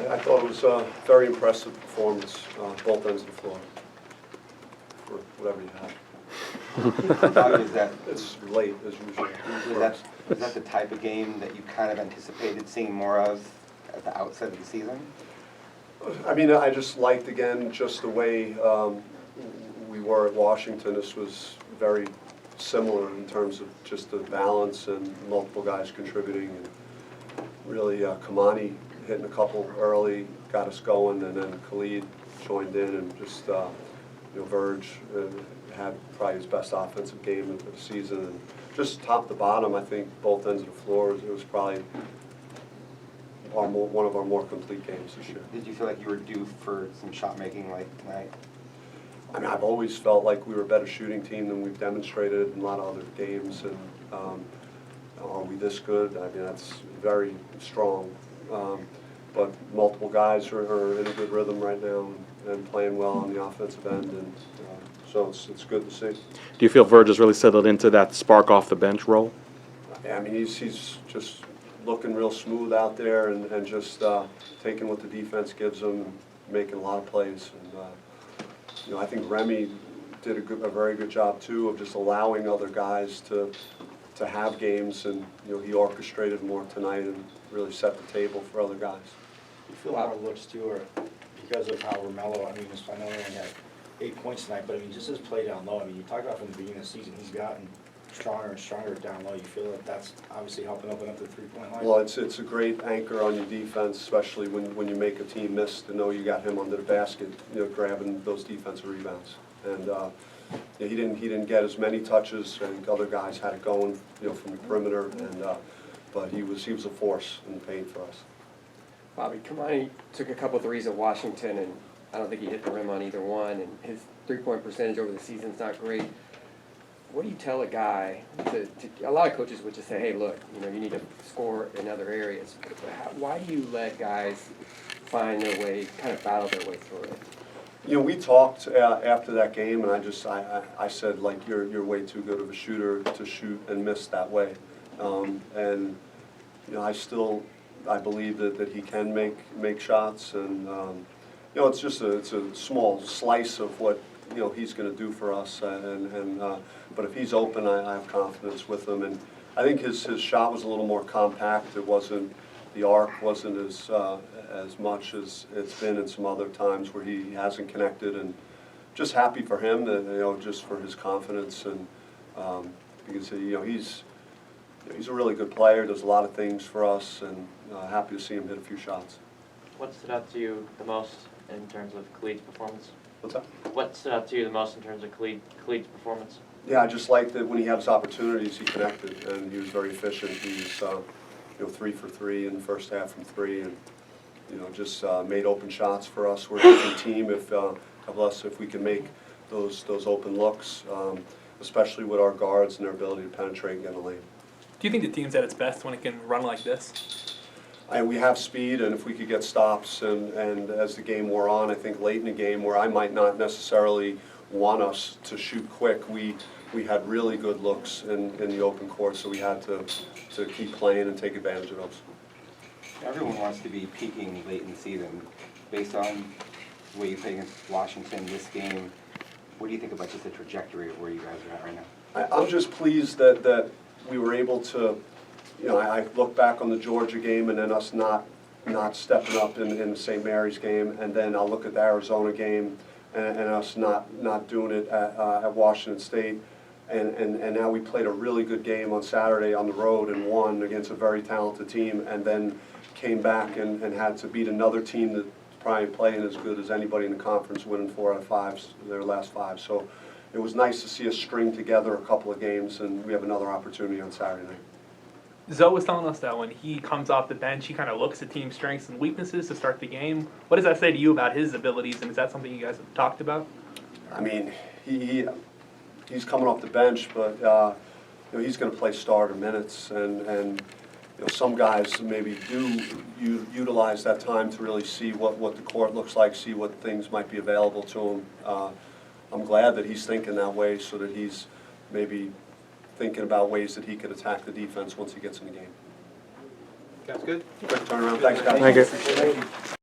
I thought it was a very impressive performance, both ends of the floor, for whatever you had. Is that, It's late, as usual. is that the type of game that you kind of anticipated seeing more of at the outset of the season? I mean, I just liked, again, just the way we were at Washington. This was very similar in terms of just the balance and multiple guys contributing. And really, Kamani hitting a couple early, got us going, and then Khalid joined in, and just, Verge had probably his best offensive game of the season. And just top to bottom, I think both ends of the floor, it was probably one of our more complete games this year. Did you feel like you were due for some shot making like tonight? I mean, I've always felt like we were a better shooting team than we've demonstrated in a lot of other games, and are we this good? I mean, that's very strong. But multiple guys are in a good rhythm right now and playing well on the offensive end, and so it's good to see. Do you feel Verge has really settled into that spark off the bench role? I mean, he's just looking real smooth out there and just taking what the defense gives him, and making a lot of plays. And I think Remy did a very good job too of just allowing other guys to have games, and he orchestrated more tonight and really set the table for other guys. You feel more looks too, or because of how Romello, I mean, I know he only had 8 points tonight, but I mean, just his play down low. I mean, you talk about from the beginning of the season, he's gotten stronger and stronger down low. You feel that that's obviously helping open up the three-point line? Well, it's a great anchor on your defense, especially when you make a team miss, to know you got him under the basket, grabbing those defensive rebounds. And he didn't get as many touches. I think other guys had it going, from the perimeter, and but he was a force in the paint for us. Bobby, Kamani took a couple threes at Washington, and I don't think he hit the rim on either one, and his three-point percentage over the season's not great. What do you tell a guy a lot of coaches would just say, hey, look, you need to score in other areas. Why do you let guys find their way, kind of battle their way through it? We talked after that game, and I said, like, you're way too good of a shooter to shoot and miss that way. And I believe that he can make shots, and it's just it's a small slice of what he's going to do for us. But if he's open, I have confidence with him, and I think his shot was a little more compact. The arc wasn't as much as it's been in some other times where he hasn't connected, and just happy for him that just for his confidence, and because he's a really good player, does a lot of things for us, and happy to see him hit a few shots. What stood out to you the most in terms of Khalid's performance? What's that? What stood out to you the most in terms of Khalid's performance? Yeah, I just liked that when he had his opportunities, he connected, and he was very efficient. He was 3 for 3 in the first half from 3, and just made open shots for us. We're a different team if we can make those open looks, especially with our guards and their ability to penetrate and get in the lane. Do you think the team's at its best when it can run like this? We have speed, and if we could get stops, and as the game wore on, I think late in the game where I might not necessarily want us to shoot quick, we had really good looks in the open court, so we had to keep playing and take advantage of those. Everyone wants to be peaking late in the season. Based on the way you play against Washington this game, what do you think about just the trajectory of where you guys are at right now? I'm just pleased that we were able to, I look back on the Georgia game and then us not stepping up in the St. Mary's game, and then I'll look at the Arizona game and us not doing it at Washington State. And now we played a really good game on Saturday on the road and won against a very talented team, and then came back and had to beat another team that's probably playing as good as anybody in the conference, winning 4 out of 5, their last 5. So it was nice to see us string together a couple of games, and we have another opportunity on Saturday night. Zoe was telling us that when he comes off the bench, he kind of looks at team strengths and weaknesses to start the game. What does that say to you about his abilities, and is that something you guys have talked about? I mean, he's coming off the bench, but he's going to play starter minutes, and some guys maybe do utilize that time to really see what the court looks like, see what things might be available to him. I'm glad that he's thinking that way, so that he's maybe thinking about ways that he could attack the defense once he gets in the game. That's good. Quick turnaround. Thanks, guys. Thank you. Thank you.